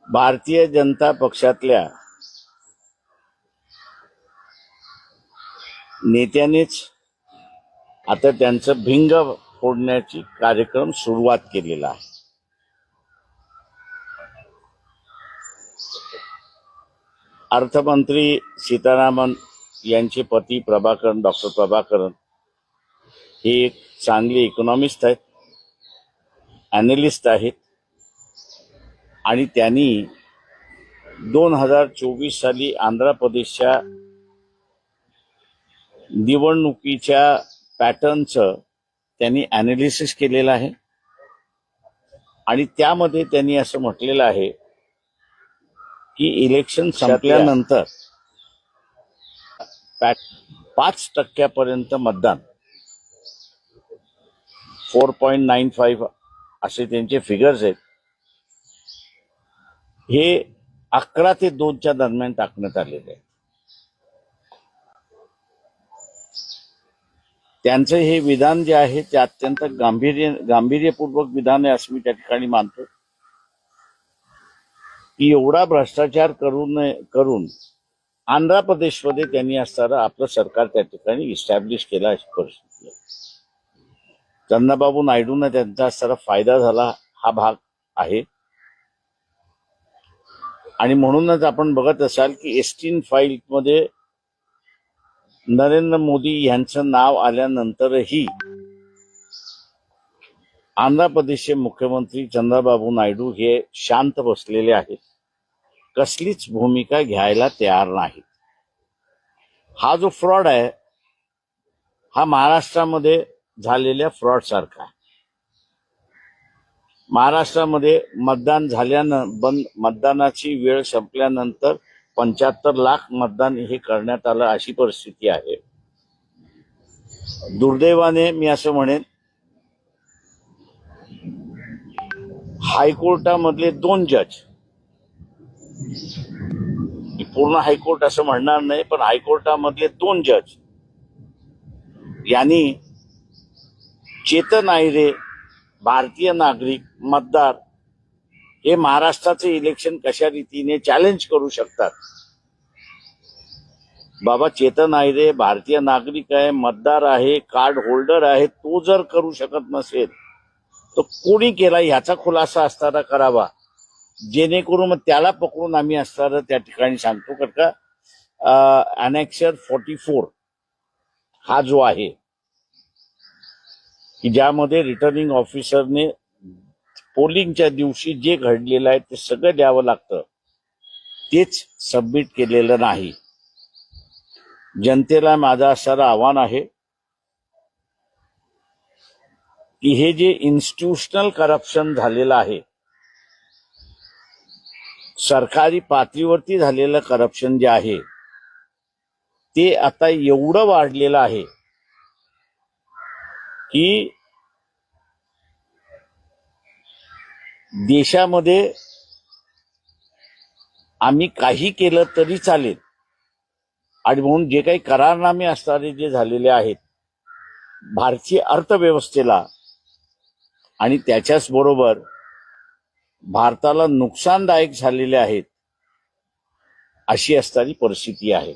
भारतीय जनता पक्षातल्या नेत्यानेच आता त्यांचं भिंग फोडण्याची कार्यक्रम सुरुवात केलेला आहे. अर्थमंत्री सीतारामन यांचे पती प्रभाकरन, डॉक्टर प्रभाकरन हे एक चांगले इकॉनॉमिस्ट आहेत, अॅनालिस्ट आहेत आणि त्यांनी 2024 साली आंध्र प्रदेशच्या निवडणुकीच्या पॅटर्नचं त्यांनी अॅनालिसिस केलेलं आहे आणि त्यामध्ये त्यांनी असं म्हटलेलं आहे की इलेक्शन संपल्यानंतर 5% मतदान 4.95 असे त्यांचे फिगर्स आहेत, हे 11 ते 2च्या दरम्यान टाकण्यात आलेले आहे. त्यांचं हे विधान जे आहे ते अत्यंत गांभीर्यपूर्वक विधान आहे असं मी त्या ठिकाणी मानतो की एवढा भ्रष्टाचार करून आंध्र प्रदेशमध्ये त्यांनी असताना आपलं सरकार त्या ठिकाणी इस्टॅब्लिश केला अशी परिस्थिती आहे. चंद्रबाबू नायडूंना त्यांचा असताना फायदा झाला हा भाग आहे आणि म्हणूनच आपण बघत असाल की एस्टीन फाईलमध्ये नरेंद्र मोदी यांचं नाव आल्यानंतरही आंध्र प्रदेशचे मुख्यमंत्री चंद्रबाबू नायडू हे शांत बसलेले आहेत, कसलीच भूमिका घ्यायला तयार नाहीत. हा जो फ्रॉड आहे हा महाराष्ट्रामध्ये झालेल्या फ्रॉड सारखा आहे. महाराष्ट्रामध्ये मतदानाची वेळ संपल्यानंतर 75 लाख मतदान हे करण्यात आलं अशी परिस्थिती आहे. दुर्दैवाने मी असं म्हणेन हायकोर्टामधले 2 जज, पूर्ण हायकोर्ट असं म्हणणार नाही पण हायकोर्टामधले 2 जज यांनी चेतन आयरे भारतीय नागरिक मतदार हे महाराष्ट्राचे इलेक्शन कशा रीतीने चॅलेंज करू शकतात. बाबा चेतन आयरे भारतीय नागरिक आहे, मतदार आहे, कार्ड होल्डर आहे, तो जर करू शकत नसेल तर कोणी केला ह्याचा खुलासा असताना करावा, जेणेकरून मग त्याला पकडून आम्ही असताना त्या ठिकाणी सांगतो कारण का अनेक्सर 44 हा जो आहे की ज्यामध्ये रिटर्निंग ऑफिसरने पोलिंगच्या दिवशी जे घडलेलं आहे ते सगळं द्यावं लागतं, तेच सबमिट केलेलं नाही. जनतेला माझं असं आव्हान आहे की हे जे इन्स्टिट्यूशनल करप्शन झालेलं आहे, सरकारी पातळीवरती झालेलं करप्शन जे आहे ते आता एवढं वाढलेलं आहे की देशामध्ये आम्ही काही केलं तरी चालेल आणि म्हणून जे काही करारनामे असणारे जे झालेले आहेत भारतीय अर्थव्यवस्थेला आणि त्याच्याच बरोबर भारताला नुकसानदायक झालेले आहेत अशी असणारी परिस्थिती आहे.